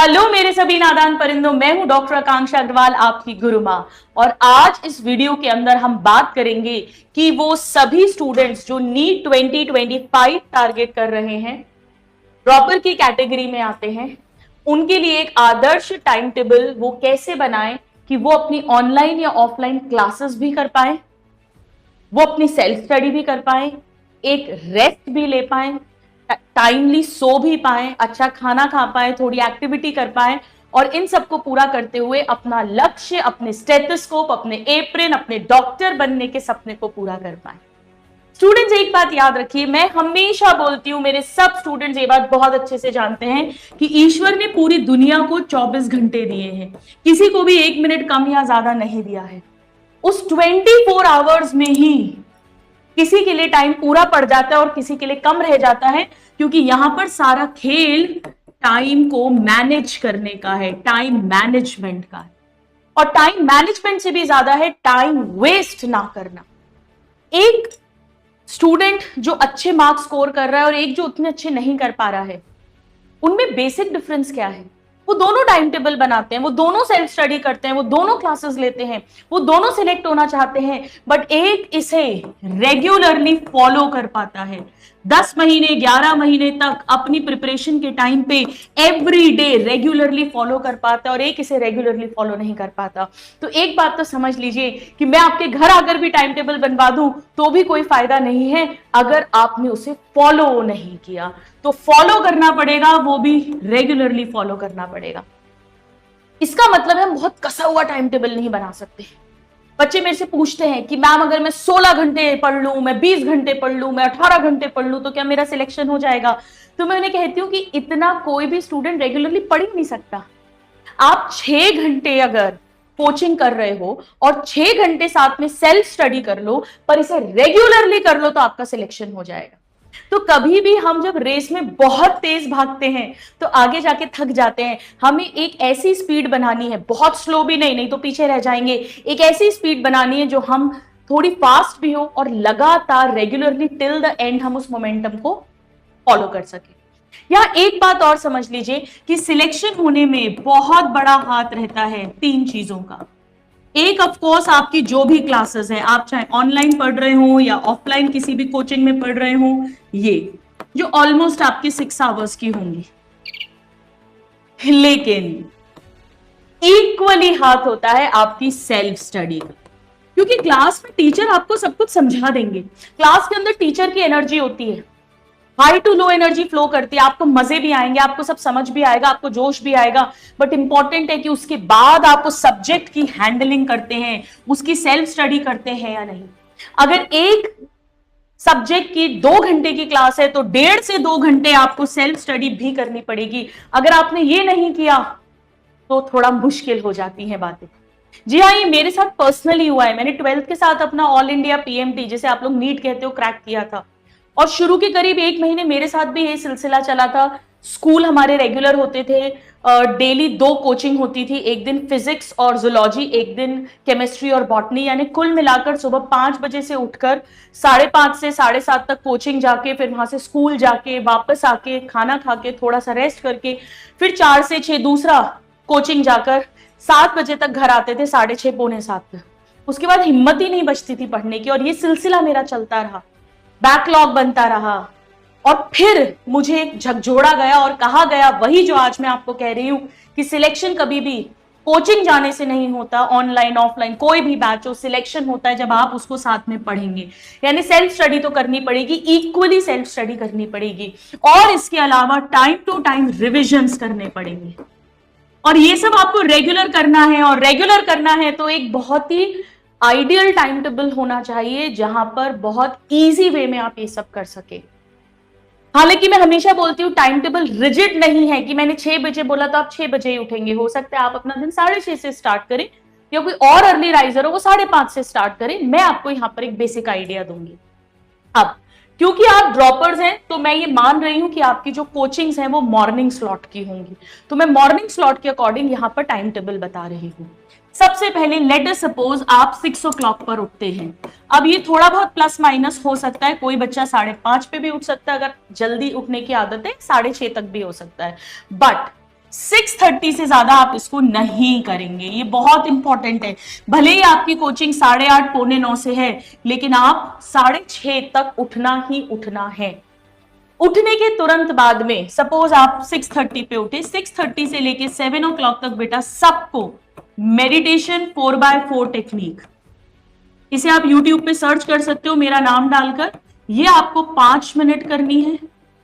Hello मेरे सभी नादान परिंदों, मैं हूं डॉक्टर आकांक्षा अग्रवाल, आपकी गुरु मां। और आज इस वीडियो के अंदर हम बात करेंगे कि वो सभी स्टूडेंट्स जो नीट 2025 टारगेट कर रहे हैं, ड्रॉपर की कैटेगरी में आते हैं, उनके लिए एक आदर्श टाइम टेबल वो कैसे बनाएं कि वो अपनी ऑनलाइन या ऑफलाइन क्लासेस भी कर पाए, वो अपनी सेल्फ स्टडी भी कर पाए, एक रेस्ट भी ले पाए, टाइमली सो भी पाए, अच्छा खाना खा पाए, थोड़ी एक्टिविटी कर पाए, और इन सबको पूरा करते हुए अपना लक्ष्य, अपने स्टेथोस्कोप, अपने एप्रिन, अपने डॉक्टर बनने के सपने को पूरा कर पाए। स्टूडेंट्स, एक बात याद रखिए, मैं हमेशा बोलती हूं, मेरे सब स्टूडेंट्स ये बात बहुत अच्छे से जानते हैं कि ईश्वर ने पूरी दुनिया को 24 घंटे दिए हैं, किसी को भी 1 मिनट कम या ज्यादा नहीं दिया है। उस 24 आवर्स में ही किसी के लिए टाइम पूरा पड़ जाता है और किसी के लिए कम रह जाता है, क्योंकि यहां पर सारा खेल टाइम को मैनेज करने का है, टाइम मैनेजमेंट का है। और टाइम मैनेजमेंट से भी ज्यादा है टाइम वेस्ट ना करना। एक स्टूडेंट जो अच्छे मार्क्स स्कोर कर रहा है और एक जो उतने अच्छे नहीं कर पा रहा है, उनमें बेसिक डिफरेंस क्या है? वो दोनों टाइम टेबल बनाते हैं, वो दोनों सेल्फ स्टडी करते हैं, वो दोनों क्लासेस लेते हैं, वो दोनों सिलेक्ट होना चाहते हैं, बट एक इसे रेगुलरली फॉलो कर पाता है। 10 महीने 11 महीने तक अपनी प्रिपरेशन के टाइम पे एवरी डे रेगुलरली फॉलो कर पाता है, और एक इसे रेगुलरली फॉलो नहीं कर पाता। तो एक बात तो समझ लीजिए कि मैं आपके घर आकर भी टाइम टेबल बनवा दूं तो भी कोई फायदा नहीं है अगर आपने उसे फॉलो नहीं किया। तो फॉलो करना पड़ेगा, वो भी रेगुलरली फॉलो करना पड़ेगा। इसका मतलब है हम बहुत कसा हुआ टाइम टेबल नहीं बना सकते। बच्चे मेरे से पूछते हैं कि मैम अगर मैं 16 घंटे पढ़ लूं, मैं 20 घंटे पढ़ लूं, मैं 18 घंटे पढ़ लूं तो क्या मेरा सिलेक्शन हो जाएगा? तो मैं उन्हें कहती हूं कि इतना कोई भी स्टूडेंट रेगुलरली पढ़ ही नहीं सकता। आप 6 घंटे अगर कोचिंग कर रहे हो और 6 घंटे साथ में सेल्फ स्टडी कर लो, पर इसे रेगुलरली कर लो, तो आपका सिलेक्शन हो जाएगा। तो कभी भी हम जब रेस में बहुत तेज भागते हैं तो आगे जाके थक जाते हैं। हमें एक ऐसी स्पीड बनानी है, बहुत स्लो भी नहीं, नहीं तो पीछे रह जाएंगे। एक ऐसी स्पीड बनानी है जो हम थोड़ी फास्ट भी हो और लगातार रेगुलरली टिल द एंड हम उस मोमेंटम को फॉलो कर सके। यहां एक बात और समझ लीजिए कि सिलेक्शन होने में बहुत बड़ा हाथ रहता है 3 चीजों का। एक ऑफ कोर्स आपकी जो भी क्लासेस है, आप चाहे ऑनलाइन पढ़ रहे हो या ऑफलाइन किसी भी कोचिंग में पढ़ रहे हो, ये जो ऑलमोस्ट आपकी 6 आवर्स की होंगी, लेकिन इक्वली हाथ होता है आपकी सेल्फ स्टडी का। क्योंकि क्लास में टीचर आपको सब कुछ समझा देंगे। क्लास के अंदर टीचर की एनर्जी होती है, high to low energy flow करती है, आपको मजे भी आएंगे, आपको सब समझ भी आएगा, आपको जोश भी आएगा, बट इंपॉर्टेंट है कि उसके बाद आप उस सब्जेक्ट की हैंडलिंग करते हैं, उसकी सेल्फ स्टडी करते हैं या नहीं। अगर एक सब्जेक्ट की 2 घंटे की क्लास है तो 1.5 से 2 घंटे आपको सेल्फ स्टडी भी करनी पड़ेगी। अगर आपने ये नहीं किया तो थोड़ा मुश्किल हो जाती है बातें। जी हाँ, ये मेरे साथ पर्सनली हुआ है। मैंने 12th के साथ अपना ऑल इंडिया पीएमटी, जिसे आप लोग नीट कहते हो, क्रैक किया था। और शुरू के करीब 1 महीने मेरे साथ भी ये सिलसिला चला था। स्कूल हमारे रेगुलर होते थे, डेली 2 कोचिंग होती थी, एक दिन फिजिक्स और जूलॉजी, एक दिन केमिस्ट्री और बॉटनी। यानी कुल मिलाकर सुबह 5 बजे से उठकर 5:30 से 7:30 तक कोचिंग जाके, फिर वहां से स्कूल जाके, वापस आके खाना खा के थोड़ा सा रेस्ट करके, फिर 4 से 6 दूसरा कोचिंग जाकर 7 बजे तक घर आते थे, 6:30 पौने 7 तक। उसके बाद हिम्मत ही नहीं बचती थी पढ़ने की, और ये सिलसिला मेरा चलता रहा, बैकलॉग बनता रहा। और फिर मुझे एक झकझोड़ा गया और कहा गया वही जो आज मैं आपको कह रही हूं कि सिलेक्शन कभी भी कोचिंग जाने से नहीं होता। ऑनलाइन ऑफलाइन कोई भी बैच हो, सिलेक्शन होता है जब आप उसको साथ में पढ़ेंगे। यानी सेल्फ स्टडी तो करनी पड़ेगी, इक्वली सेल्फ स्टडी करनी पड़ेगी, और इसके अलावा टाइम टू टाइम रिविजन्स करने पड़ेंगे। और ये सब आपको रेगुलर करना है, और रेगुलर करना है तो एक बहुत ही आइडियल टाइम टेबल होना चाहिए जहां पर बहुत इजी वे में आप ये सब कर सके। हालांकि मैं हमेशा बोलती हूँ टाइम टेबल रिजिड नहीं है कि मैंने 6 बजे बोला तो आप 6 बजे ही उठेंगे। हो सकता है आप अपना दिन 6:30 से स्टार्ट करें, या कोई और अर्ली राइजर हो वो 5:30 से स्टार्ट करें। मैं आपको यहाँ पर एक बेसिक आइडिया दूंगी। अब क्योंकि आप ड्रॉपर्स हैं तो मैं ये मान रही हूं कि आपकी जो कोचिंग्स हैं वो मॉर्निंग स्लॉट की होंगी, तो मैं मॉर्निंग स्लॉट के अकॉर्डिंग यहाँ पर टाइम टेबल बता रही हूँ। सबसे पहले लेट अस सपोज आप 6 o'clock पर उठते हैं। अब ये थोड़ा बहुत प्लस माइनस हो सकता है, कोई बच्चा 5:30 पे भी उठ सकता है, अगर जल्दी उठने की आदत है 6:30 तक भी हो सकता है, बट 6:30 से ज्यादा आप इसको नहीं करेंगे, ये बहुत इंपॉर्टेंट है। भले ही आपकी कोचिंग 8:30 पौने 9 से है, लेकिन आप 6:30 तक उठना ही उठना है। उठने के तुरंत बाद में सपोज आप 6:30 पे उठे, 6:30 से लेके 7 o'clock तक बेटा सबको मेडिटेशन 4x4 टेक्निक, इसे आप YouTube पे सर्च कर सकते हो मेरा नाम डालकर। ये आपको 5 मिनट करनी है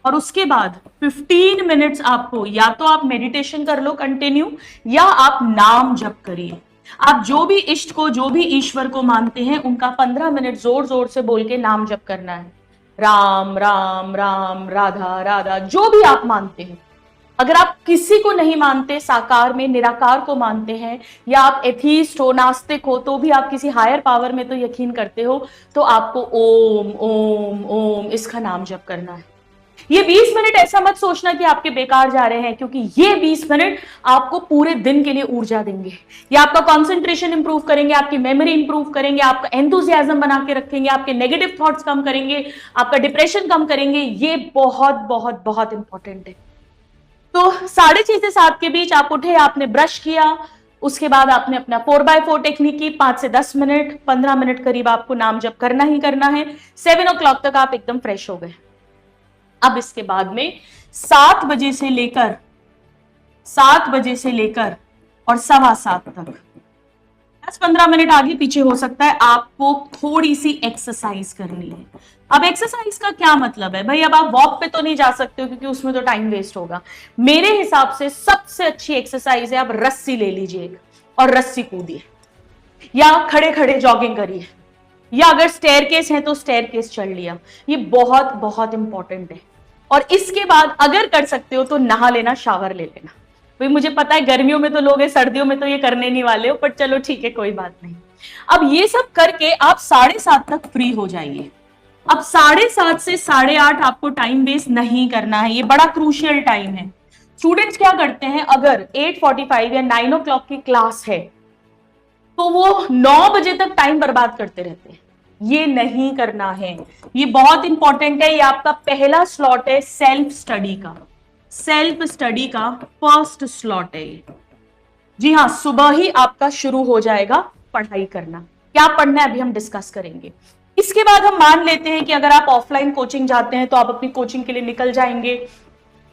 और उसके बाद 15 मिनट्स आपको या तो आप मेडिटेशन कर लो कंटिन्यू, या आप नाम जप करिए। आप जो भी इष्ट को, जो भी ईश्वर को मानते हैं, उनका 15 मिनट जोर जोर से बोल के नाम जप करना है। राम राम राम, राधा राधा, जो भी आप मानते हैं। अगर आप किसी को नहीं मानते, साकार में निराकार को मानते हैं, या आप एथीस्ट हो, नास्तिक हो, तो भी आप किसी हायर पावर में तो यकीन करते हो, तो आपको ओम ओम ओम इसका नाम जप करना है। ये 20 मिनट ऐसा मत सोचना कि आपके बेकार जा रहे हैं, क्योंकि ये 20 मिनट आपको पूरे दिन के लिए ऊर्जा देंगे। ये आपका कंसंट्रेशन इंप्रूव करेंगे, आपकी मेमोरी इंप्रूव करेंगे, आपका एंथुसियाज्म बना के रखेंगे, आपके नेगेटिव थॉट्स कम करेंगे, आपका डिप्रेशन कम करेंगे। ये बहुत बहुत बहुत इंपॉर्टेंट है। तो 6:30 से 7 के बीच आप उठे, आपने ब्रश किया, उसके बाद आपने अपना 4x4 टेक्निक की, 5 से 10 मिनट, 15 मिनट करीब आपको नाम जप करना ही करना है। 7 o'clock तक आप एकदम फ्रेश हो गए। अब इसके बाद में 7 बजे से लेकर और 7:15 तक 10-15 मिनट आगे पीछे हो सकता है, आपको थोड़ी सी एक्सरसाइज करनी है। अब एक्सरसाइज का क्या मतलब है भाई? अब आप वॉक पे तो नहीं जा सकते हो क्योंकि उसमें तो टाइम वेस्ट होगा। मेरे हिसाब से सबसे अच्छी एक्सरसाइज है, आप रस्सी ले लीजिए और रस्सी कूदिए, या खड़े खड़े जॉगिंग करिए, या अगर स्टेयरकेस है तो स्टेयरकेस चढ़ लिया। ये बहुत बहुत इंपॉर्टेंट है। और इसके बाद अगर कर सकते हो तो नहा लेना, शावर ले लेना। भाई मुझे पता है गर्मियों में तो लोग हैं, सर्दियों में तो ये करने नहीं वाले हो, पर चलो ठीक है, कोई बात नहीं। अब ये सब करके आप 7:30 तक फ्री हो जाइए। अब 7:30 से 8:30 आपको टाइम वेस्ट नहीं करना है, ये बड़ा क्रूशियल टाइम है। स्टूडेंट्स क्या करते हैं, अगर 8:45 या 9 o'clock की क्लास है तो वो 9 बजे तक टाइम बर्बाद करते रहते हैं। ये नहीं करना है, ये बहुत इंपॉर्टेंट है। ये आपका पहला स्लॉट है सेल्फ स्टडी का फर्स्ट स्लॉट है। जी हाँ, सुबह ही आपका शुरू हो जाएगा पढ़ाई करना। क्या पढ़ना है अभी हम डिस्कस करेंगे। इसके बाद हम मान लेते हैं कि अगर आप ऑफलाइन कोचिंग जाते हैं तो आप अपनी कोचिंग के लिए निकल जाएंगे,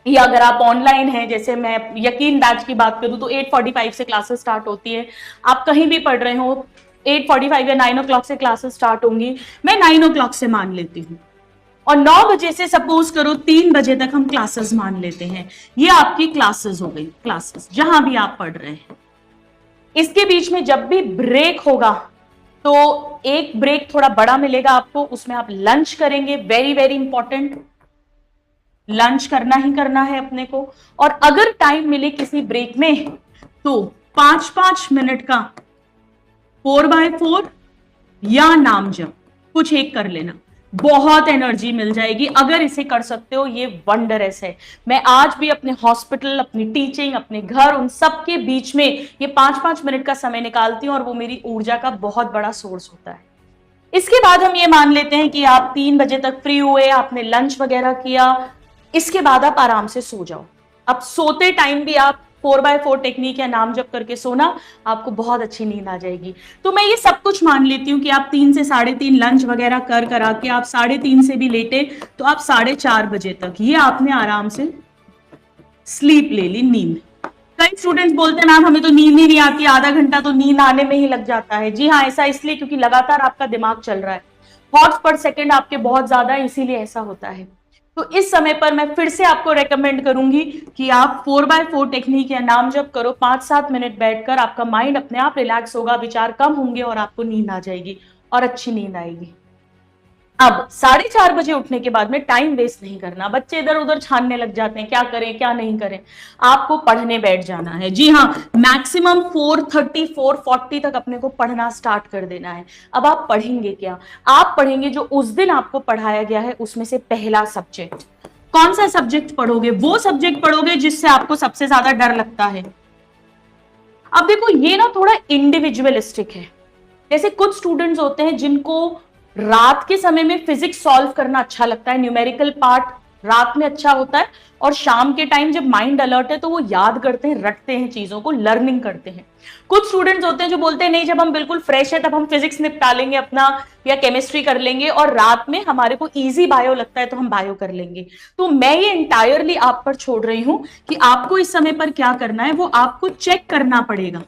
या अगर आप ऑनलाइन हैं, जैसे मैं यकीन बैच की बात करूं तो 8:45 से क्लासेस स्टार्ट होती है। आप कहीं भी पढ़ रहे हो, 8:45 या 9 o'clock से क्लासेस स्टार्ट होंगी, मैं 9 o'clock से मान लेती हूँ, और 9 बजे से सपोज करो 3 बजे तक हम क्लासेस मान लेते हैं। ये आपकी क्लासेस हो गई, क्लासेस जहां भी आप पढ़ रहे हैं। इसके बीच में जब भी ब्रेक होगा तो एक ब्रेक थोड़ा बड़ा मिलेगा आपको, उसमें आप लंच करेंगे। वेरी वेरी इंपॉर्टेंट, लंच करना ही करना है अपने को। और अगर टाइम मिले किसी ब्रेक में तो 5-5 मिनट का 4x4 या नाम जप कुछ एक कर लेना, बहुत एनर्जी मिल जाएगी अगर इसे कर सकते हो। ये वंडरस है। मैं आज भी अपने हॉस्पिटल, अपनी टीचिंग, अपने घर, उन सब के बीच में ये 5-5 मिनट का समय निकालती हूं और वो मेरी ऊर्जा का बहुत बड़ा सोर्स होता है। इसके बाद हम ये मान लेते हैं कि आप 3 बजे तक फ्री हुए, आपने लंच वगैरह किया, इसके बाद आप आराम से सो जाओ। अब सोते टाइम भी आप 4x4 टेक्निक या नाम जप करके सोना, आपको बहुत अच्छी नींद आ जाएगी। तो मैं ये सब कुछ मान लेती हूँ कि आप 3 से 3:30 लंच वगैरह करा के आप 3:30 से भी लेटे तो आप 4:30 बजे तक ये आपने आराम से स्लीप ले ली, नींद। कई स्टूडेंट्स बोलते हैं मैम हमें तो नींद ही नहीं आती, आधा घंटा तो नींद आने में ही लग जाता है। जी हाँ, ऐसा इसलिए क्योंकि लगातार आपका दिमाग चल रहा है, थॉट्स पर सेकेंड आपके बहुत ज्यादा है, इसीलिए ऐसा होता है। तो इस समय पर मैं फिर से आपको रेकमेंड करूंगी कि आप 4x4 टेक्निक या नाम जप करो। 5-7 मिनट बैठकर आपका माइंड अपने आप रिलैक्स होगा, विचार कम होंगे और आपको नींद आ जाएगी और अच्छी नींद आएगी। अब 4:30 बजे उठने के बाद में टाइम वेस्ट नहीं करना। बच्चे इधर उधर छानने लग जाते हैं, क्या करें क्या नहीं करें। आपको पढ़ने बैठ जाना है। जी हाँ, मैक्सिमम 4:30 4:40 तक अपने को पढ़ना स्टार्ट कर देना है। अब आप पढ़ेंगे क्या? आप पढ़ेंगे जो उस दिन आपको पढ़ाया गया है उसमें से पहला सब्जेक्ट। कौन सा सब्जेक्ट पढ़ोगे? वो सब्जेक्ट पढ़ोगे जिससे आपको सबसे ज्यादा डर लगता है। अब देखो ये ना थोड़ा इंडिविजुअलिस्टिक है। जैसे कुछ स्टूडेंट्स होते हैं जिनको रात के समय में फिजिक्स सॉल्व करना अच्छा लगता है, न्यूमेरिकल पार्ट रात में अच्छा होता है, और शाम के टाइम जब माइंड अलर्ट है तो वो याद करते हैं, रटते हैं चीजों को, लर्निंग करते हैं। कुछ स्टूडेंट्स होते हैं जो बोलते हैं नहीं, जब हम बिल्कुल फ्रेश है तब हम फिजिक्स निपटा लेंगे अपना, या केमिस्ट्री कर लेंगे, और रात में हमारे को इजी बायो लगता है तो हम बायो कर लेंगे। तो मैं ये इंटायरली आप पर छोड़ रही हूं कि आपको इस समय पर क्या करना है, वो आपको चेक करना पड़ेगा।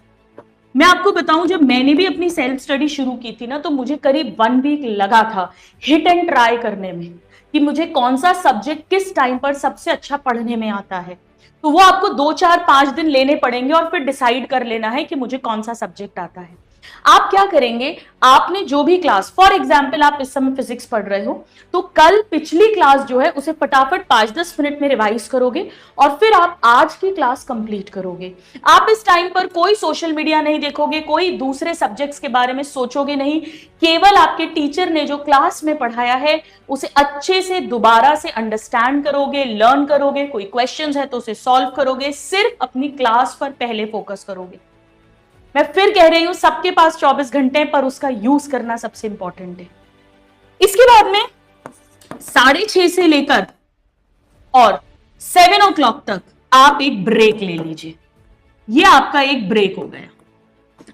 मैं आपको बताऊं, जब मैंने भी अपनी सेल्फ स्टडी शुरू की थी ना, तो मुझे करीब 1 वीक लगा था हिट एंड ट्राई करने में कि मुझे कौन सा सब्जेक्ट किस टाइम पर सबसे अच्छा पढ़ने में आता है। तो वो आपको 2 4 5 दिन लेने पड़ेंगे और फिर डिसाइड कर लेना है कि मुझे कौन सा सब्जेक्ट आता है। आप क्या करेंगे, आपने जो भी क्लास, फॉर एग्जाम्पल आप इस समय फिजिक्स पढ़ रहे हो, तो कल पिछली क्लास जो है उसे फटाफट 5-10 मिनट में रिवाइज करोगे और फिर आप आज की क्लास कंप्लीट करोगे। आप इस टाइम पर कोई सोशल मीडिया नहीं देखोगे, कोई दूसरे सब्जेक्ट्स के बारे में सोचोगे नहीं, केवल आपके टीचर ने जो क्लास में पढ़ाया है उसे अच्छे से दोबारा से अंडरस्टैंड करोगे, लर्न करोगे, कोई क्वेश्चंस है तो उसे सॉल्व करोगे, सिर्फ अपनी क्लास पर पहले फोकस करोगे। मैं फिर कह रही हूं, सबके पास 24 घंटे हैं, पर उसका यूज करना सबसे इंपॉर्टेंट है। इसके बाद में 6:30 से लेकर और 7 o'clock तक आप एक ब्रेक ले लीजिए। ये आपका एक ब्रेक हो गया।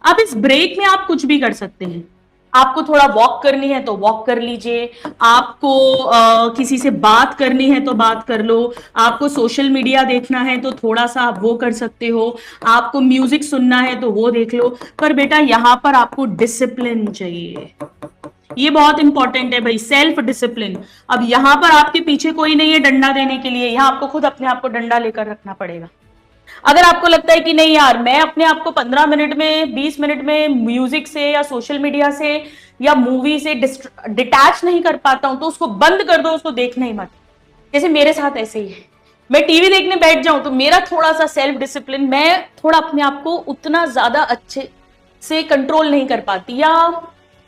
अब इस ब्रेक में आप कुछ भी कर सकते हैं। आपको थोड़ा वॉक करनी है तो वॉक कर लीजिए, आपको किसी से बात करनी है तो बात कर लो, आपको सोशल मीडिया देखना है तो थोड़ा सा आप वो कर सकते हो, आपको म्यूजिक सुनना है तो वो देख लो। पर बेटा यहां पर आपको डिसिप्लिन चाहिए, ये बहुत इंपॉर्टेंट है भाई, सेल्फ डिसिप्लिन। अब यहां पर आपके पीछे कोई नहीं है डंडा देने के लिए, यहां आपको खुद अपने आप को डंडा लेकर रखना पड़ेगा। अगर आपको लगता है कि नहीं यार, मैं अपने आप को 15 मिनट में, 20 मिनट में म्यूजिक से या सोशल मीडिया से या मूवी से डिटैच नहीं कर पाता हूं, तो उसको बंद कर दो, उसको देखना ही मत। जैसे मेरे साथ ऐसे ही है, मैं टीवी देखने बैठ जाऊं तो मेरा थोड़ा सा सेल्फ डिसिप्लिन, मैं थोड़ा अपने आप को उतना ज्यादा अच्छे से कंट्रोल नहीं कर पाती। या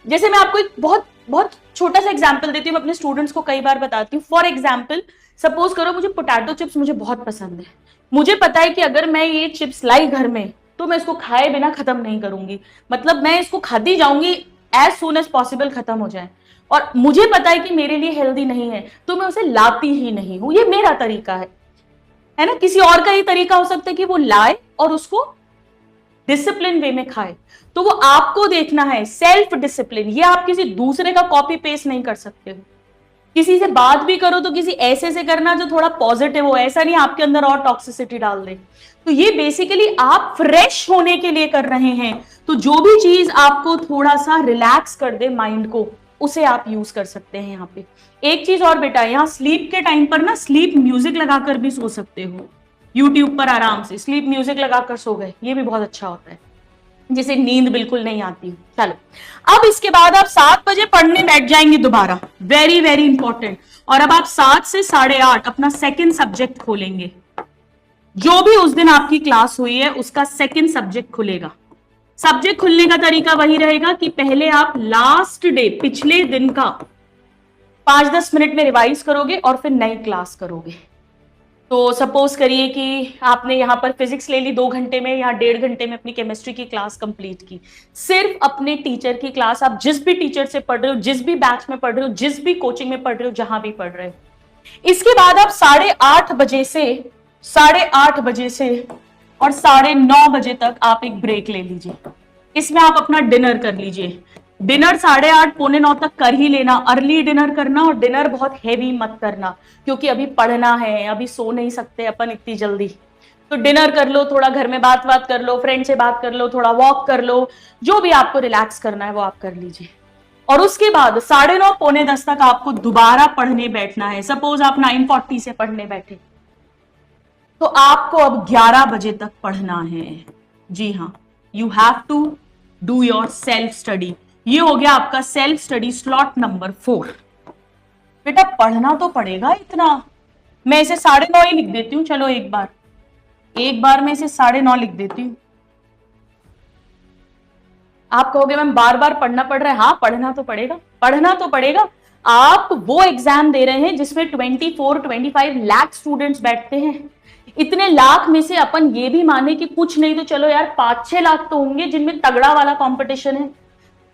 जैसे मैं आपको एक बहुत बहुत छोटा सा एग्जाम्पल देती हूँ, मैं अपने स्टूडेंट्स को कई बार बताती हूँ। फॉर एग्जाम्पल, सपोज करो मुझे पोटैटो चिप्स मुझे बहुत पसंद है, मुझे पता है कि अगर मैं ये चिप्स लाई घर में तो मैं इसको खाए बिना खत्म नहीं करूंगी, मतलब मैं इसको खाती जाऊंगी एज सुन एज पॉसिबल खत्म हो जाए, और मुझे पता है कि मेरे लिए हेल्दी नहीं है तो मैं उसे लाती ही नहीं हूं। ये मेरा तरीका है ना। किसी और का ये तरीका हो सकता है कि वो लाए और उसको डिसिप्लिन वे में खाए, तो वो आपको देखना है, सेल्फ डिसिप्लिन। ये आप किसी दूसरे का कॉपी पेस्ट नहीं कर सकते हो। किसी से बात भी करो तो किसी ऐसे से करना जो थोड़ा पॉजिटिव हो, ऐसा नहीं आपके अंदर और टॉक्सिसिटी डाल दे। तो ये बेसिकली आप फ्रेश होने के लिए कर रहे हैं, तो जो भी चीज आपको थोड़ा सा रिलैक्स कर दे माइंड को, उसे आप यूज कर सकते हैं यहाँ पे। एक चीज और बेटा, यहाँ स्लीप के टाइम पर ना स्लीप म्यूजिक लगाकर भी सो सकते हो। यूट्यूब पर आराम से स्लीप म्यूजिक लगाकर सो गए, ये भी बहुत अच्छा होता है, जिसे नींद बिल्कुल नहीं आती। चलो, अब इसके बाद आप 7 बजे पढ़ने बैठ जाएंगे दोबारा, वेरी वेरी इंपॉर्टेंट। और अब आप 7 से 8:30 अपना सेकंड सब्जेक्ट खोलेंगे। जो भी उस दिन आपकी क्लास हुई है उसका सेकंड सब्जेक्ट खुलेगा। सब्जेक्ट खुलने का तरीका वही रहेगा कि पहले आप लास्ट डे, पिछले दिन का 5-10 मिनट में रिवाइज करोगे और फिर नई क्लास करोगे। तो सपोज करिए कि आपने यहाँ पर फिजिक्स ले ली 2 घंटे में या 1.5 घंटे में अपनी केमिस्ट्री की क्लास कंप्लीट की। सिर्फ अपने टीचर की क्लास, आप जिस भी टीचर से पढ़ रहे हो, जिस भी बैच में पढ़ रहे हो, जिस भी कोचिंग में पढ़ रहे हो, जहां भी पढ़ रहे हो, इसके बाद आप 8:30 बजे से 9:30 बजे तक आप एक ब्रेक ले लीजिए। इसमें आप अपना डिनर कर लीजिए। डिनर 8:30 पौने 9 तक कर ही लेना, अर्ली डिनर करना, और डिनर बहुत हैवी मत करना, क्योंकि अभी पढ़ना है, अभी सो नहीं सकते अपन इतनी जल्दी। तो डिनर कर लो, थोड़ा घर में बात कर लो, फ्रेंड से बात कर लो, थोड़ा वॉक कर लो, जो भी आपको रिलैक्स करना है वो आप कर लीजिए। और उसके बाद 9:30 पौने 10 तक आपको दोबारा पढ़ने बैठना है। सपोज आप 9:40 से पढ़ने बैठे, तो आपको अब 11 बजे तक पढ़ना है। जी हाँ, you have to do your self study. ये हो गया आपका सेल्फ स्टडी स्लॉट नंबर 4। बेटा पढ़ना तो पड़ेगा इतना। मैं इसे 9:30 ही लिख देती हूँ। चलो एक बार मैं इसे 9:30 लिख देती हूँ। आप कहोगे मैम बार बार पढ़ना पड़ रहा है। हाँ, पढ़ना तो पड़ेगा। आप वो एग्जाम दे रहे हैं जिसमें 24-25 लाख स्टूडेंट्स बैठते हैं। इतने लाख में से अपन ये भी माने कि कुछ नहीं तो चलो यार 5-6 लाख तो होंगे जिनमें तगड़ा वाला कंपटीशन है।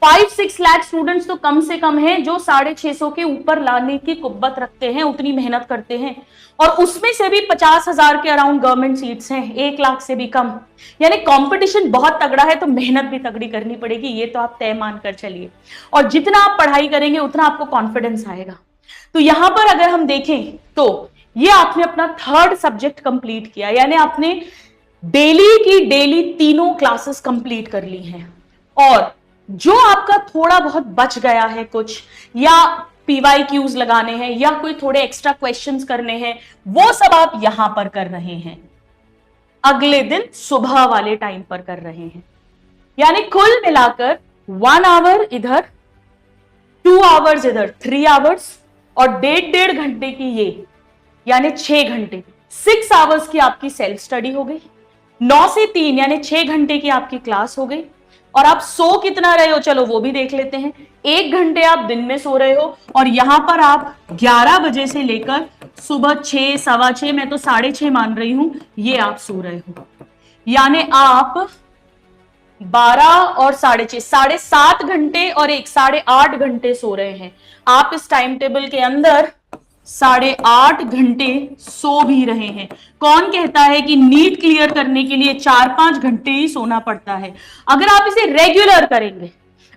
5-6 लाख स्टूडेंट्स तो कम से कम हैं जो 650 के ऊपर लाने की कुव्वत रखते हैं, उतनी मेहनत करते हैं, और उसमें से भी 50,000 के अराउंड गवर्नमेंट सीट्स हैं, 1 लाख से भी कम। यानी कंपटीशन बहुत तगड़ा है, तो मेहनत भी तगड़ी करनी पड़ेगी, ये तो आप तय मान कर चलिए। और जितना आप पढ़ाई करेंगे उतना आपको कॉन्फिडेंस आएगा। तो यहां पर अगर हम देखें तो ये आपने अपना 3rd सब्जेक्ट कंप्लीट किया, यानी आपने डेली की डेली 3 क्लासेस कंप्लीट कर ली हैं। और जो आपका थोड़ा बहुत बच गया है कुछ, या PYQs लगाने हैं, या कोई थोड़े एक्स्ट्रा क्वेश्चंस करने हैं, वो सब आप यहां पर कर रहे हैं, अगले दिन सुबह वाले टाइम पर कर रहे हैं। यानी कुल मिलाकर 1 आवर इधर, 2 आवर्स इधर, 3 आवर्स, और 1.5 घंटे की ये, यानी 6 घंटे, 6 आवर्स की आपकी सेल्फ स्टडी हो गई। 9 से 3 यानी 6 घंटे की आपकी क्लास हो गई। और आप सो कितना रहे हो, चलो वो भी देख लेते हैं। 1 घंटे आप दिन में सो रहे हो, और यहां पर आप 11 बजे से लेकर सुबह 6, सवा 6, मैं तो 6:30 मान रही हूं, ये आप सो रहे हो। यानी आप 12 और 6:30, 7.5 घंटे और 8 घंटे सो रहे हैं। आप इस टाइम टेबल के अंदर 8.5 घंटे सो भी रहे हैं। कौन कहता है कि नीट क्लियर करने के लिए 4-5 घंटे ही सोना पड़ता है? अगर आप इसे रेगुलर करेंगे,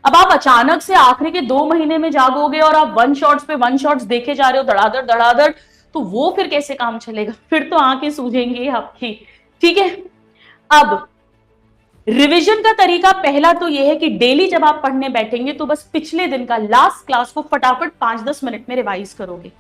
अब आप अचानक से आखिरी के 2 महीने में जागोगे और आप 1 शॉट्स पे 1 शॉट्स देखे जा रहे हो धड़ाधड़ धड़ाधड़, तो वो फिर कैसे काम चलेगा? फिर तो आंखें सूजेंगी आपकी। ठीक है, अब रिवीजन का तरीका पहला तो यह है कि डेली जब आप पढ़ने बैठेंगे तो बस पिछले दिन का लास्ट क्लास को फटाफट 5-10 मिनट में रिवाइज करोगे।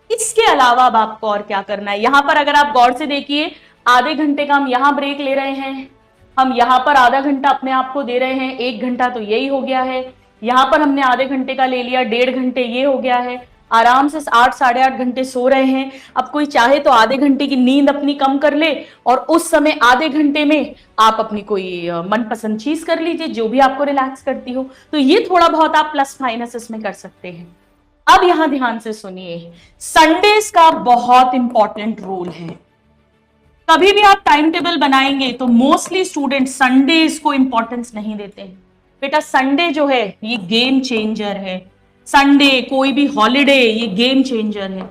इसके अलावा अब आपको और क्या करना है? यहां पर अगर आप गौर से देखिए, आधे घंटे का हम यहां ब्रेक ले रहे हैं, हम यहां पर आधा घंटा अपने आप को दे रहे हैं, 1 घंटा तो यही हो गया है। यहां पर हमने आधे घंटे का ले लिया, 1.5 घंटे ये हो गया है। आराम से 8 साढ़े 8 घंटे सो रहे हैं। अब कोई चाहे तो आधे घंटे की नींद अपनी कम कर ले, और उस समय आधे घंटे में आप अपनी कोई मनपसंद चीज कर लीजिए, जो भी आपको रिलैक्स करती हो। तो ये थोड़ा बहुत आप प्लस माइनस इसमें कर सकते हैं। अब यहां ध्यान से सुनिए, संडेज का बहुत इंपॉर्टेंट रोल है। कभी भी आप टाइम टेबल बनाएंगे तो मोस्टली स्टूडेंट संडेज को इंपॉर्टेंस नहीं देते हैं। बेटा संडे जो है ये गेम चेंजर है। संडे, कोई भी हॉलीडे, ये गेम चेंजर है।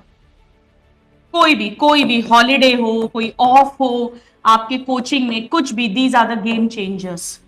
कोई भी हॉलीडे हो, कोई ऑफ हो, आपके कोचिंग में कुछ भी, these are the game changers.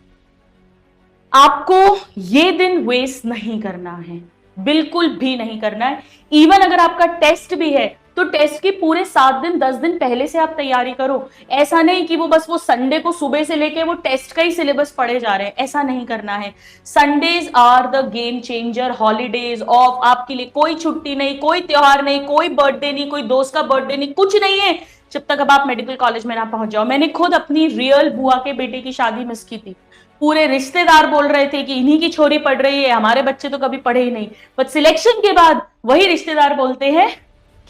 आपको ये दिन वेस्ट नहीं करना है, बिल्कुल भी नहीं करना है। इवन अगर आपका टेस्ट भी है तो टेस्ट के पूरे 7 दिन 10 दिन पहले से आप तैयारी करो। ऐसा नहीं कि वो संडे को सुबह से लेके वो टेस्ट का ही सिलेबस पढ़े जा रहे हैं, ऐसा नहीं करना है। Sundays are the game changer. Holidays, off, आपके लिए कोई छुट्टी नहीं, कोई त्योहार नहीं, कोई बर्थडे नहीं, कोई दोस्त का बर्थडे नहीं, कुछ नहीं है जब तक अब आप मेडिकल कॉलेज में ना पहुंच जाओ। मैंने खुद अपनी रियल बुआ के बेटे की शादी मिस की थी। पूरे रिश्तेदार बोल रहे थे कि इन्हीं की छोरी पढ़ रही है, हमारे बच्चे तो कभी पढ़े ही नहीं। बट सिलेक्शन के बाद वही रिश्तेदार बोलते हैं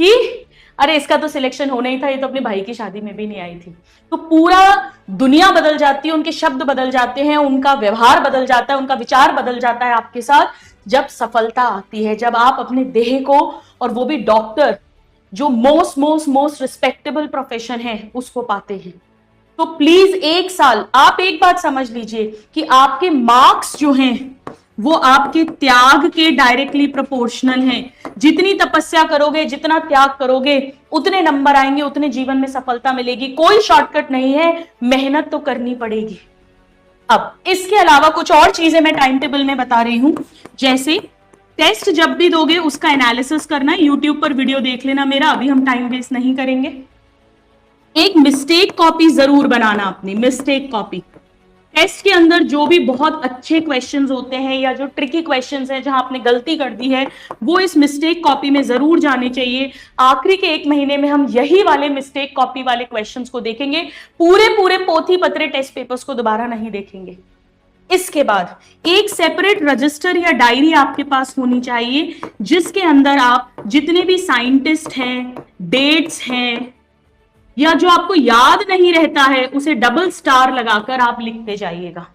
कि अरे इसका तो सिलेक्शन होना ही था, ये तो अपने भाई की शादी में भी नहीं आई थी। तो पूरा दुनिया बदल जाती है, उनके शब्द बदल जाते हैं, उनका व्यवहार बदल जाता है, उनका विचार बदल जाता है आपके साथ जब सफलता आती है, जब आप अपने देह को, और वो भी डॉक्टर जो मोस्ट रिस्पेक्टेबल प्रोफेशन है, उसको पाते हैं। तो प्लीज 1 साल आप एक बात समझ लीजिए कि आपके मार्क्स जो हैं वो आपके त्याग के डायरेक्टली प्रोपोर्शनल हैं। जितनी तपस्या करोगे, जितना त्याग करोगे, उतने नंबर आएंगे, उतने जीवन में सफलता मिलेगी। कोई शॉर्टकट नहीं है, मेहनत तो करनी पड़ेगी। अब इसके अलावा कुछ और चीजें मैं टाइम टेबल में बता रही हूं, जैसे टेस्ट जब भी दोगे उसका एनालिसिस करना। यूट्यूब पर वीडियो देख लेना मेरा, अभी हम टाइम वेस्ट नहीं करेंगे। एक मिस्टेक कॉपी जरूर बनाना अपनी, मिस्टेक कॉपी। टेस्ट के अंदर जो भी बहुत अच्छे क्वेश्चंस होते हैं या जो ट्रिकी क्वेश्चंस हैं जहां आपने गलती कर दी है, वो इस मिस्टेक कॉपी में जरूर जाने चाहिए। आखिरी के 1 महीने में हम यही वाले मिस्टेक कॉपी वाले क्वेश्चंस को देखेंगे, पूरे पोथी पत्रे टेस्ट पेपर्स को दोबारा नहीं देखेंगे। इसके बाद एक सेपरेट रजिस्टर या डायरी आपके पास होनी चाहिए, जिसके अंदर आप जितने भी साइंटिस्ट हैं, डेट्स हैं, या जो आपको याद नहीं रहता है, उसे डबल स्टार लगाकर आप लिखते जाइएगा।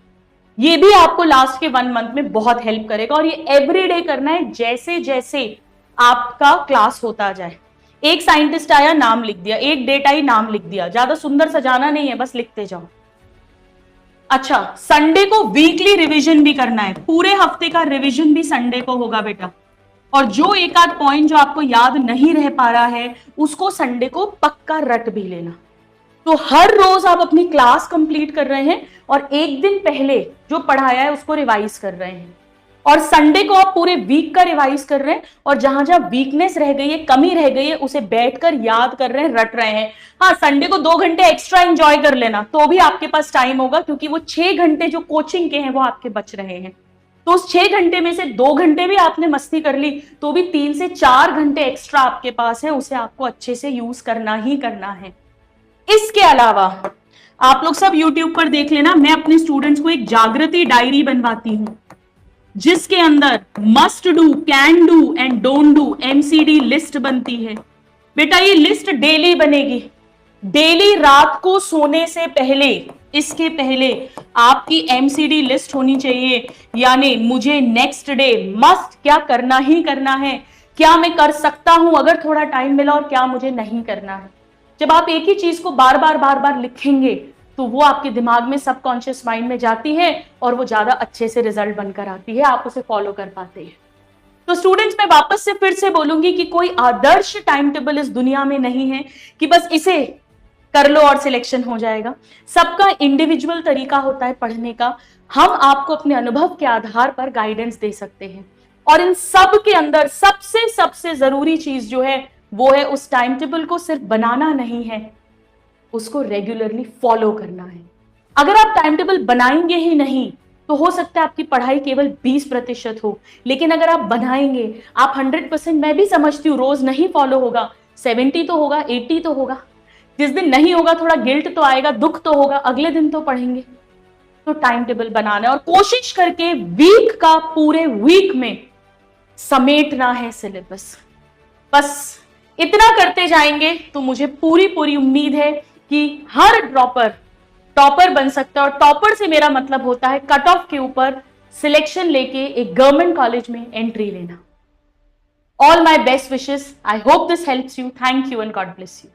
ये भी आपको लास्ट के 1 मंथ में बहुत हेल्प करेगा, और ये एवरीडे करना है जैसे जैसे आपका क्लास होता जाए। एक साइंटिस्ट आया, नाम लिख दिया, एक डेट आई, नाम लिख दिया। ज्यादा सुंदर सजाना नहीं है, बस लिखते जाओ। अच्छा, संडे को वीकली रिवीजन भी करना है, पूरे हफ्ते का रिवीजन भी संडे को होगा बेटा। और जो एक आध पॉइंट जो आपको याद नहीं रह पा रहा है उसको संडे को पक्का रट भी लेना। तो हर रोज आप अपनी क्लास कंप्लीट कर रहे हैं और एक दिन पहले जो पढ़ाया है उसको रिवाइज कर रहे हैं, और संडे को आप पूरे वीक का रिवाइज कर रहे हैं, और जहां जहां वीकनेस रह गई है, कमी रह गई है, उसे बैठकर याद कर रहे हैं, रट रहे हैं। हाँ, संडे को 2 घंटे एक्स्ट्रा एंजॉय कर लेना, तो भी आपके पास टाइम होगा, क्योंकि वो 6 घंटे जो कोचिंग के हैं वो आपके बच रहे हैं। तो उस 6 घंटे में से 2 घंटे भी आपने मस्ती कर ली, तो भी 3 से 4 घंटे एक्स्ट्रा आपके पास है, उसे आपको अच्छे से यूज करना ही करना है। इसके अलावा आप लोग सब YouTube पर देख लेना, मैं अपने स्टूडेंट्स को एक जागृति डायरी बनवाती हूं, जिसके अंदर must do, can do and don't do MCD list बनती है। बेटा ये लिस्ट डेली बनेगी, डेली रात को सोने से पहले, इसके पहले आपकी MCD लिस्ट होनी चाहिए। यानी मुझे नेक्स्ट डे मस्ट क्या करना ही करना है, क्या मैं कर सकता हूं अगर थोड़ा टाइम मिला, और क्या मुझे नहीं करना है। जब आप एक ही चीज को बार बार लिखेंगे तो वो आपके दिमाग में, सबकॉन्शियस माइंड में जाती है, और वो ज्यादा अच्छे से रिजल्ट बनकर आती है, आप उसे फॉलो कर पाते हैं। तो स्टूडेंट्स, मैं वापस से फिर से बोलूंगी कि कोई आदर्श टाइम टेबल इस दुनिया में नहीं है कि बस इसे कर लो और सिलेक्शन हो जाएगा। सबका इंडिविजुअल तरीका होता है पढ़ने का। हम आपको अपने अनुभव के आधार पर गाइडेंस दे सकते हैं, और इन सब के अंदर सबसे जरूरी चीज जो है वो है उस टाइम टेबल को सिर्फ बनाना नहीं है, उसको रेगुलरली फॉलो करना है। अगर आप टाइम टेबल बनाएंगे ही नहीं तो हो सकता है आपकी पढ़ाई केवल 20% हो, लेकिन अगर आप बनाएंगे, आप 100%, मैं भी समझती हूँ रोज नहीं फॉलो होगा, 70 तो होगा, 80 तो होगा। जिस दिन नहीं होगा थोड़ा गिल्ट तो आएगा, दुख तो होगा, अगले दिन तो पढ़ेंगे। तो टाइम टेबल बनाना है और कोशिश करके वीक का पूरे वीक में समेटना है सिलेबस। बस इतना करते जाएंगे तो मुझे पूरी उम्मीद है कि हर टॉपर बन सकता है। और टॉपर से मेरा मतलब होता है कट ऑफ के ऊपर सिलेक्शन लेके एक गवर्नमेंट कॉलेज में एंट्री लेना। All my best wishes. I hope this helps you. Thank you and God bless you.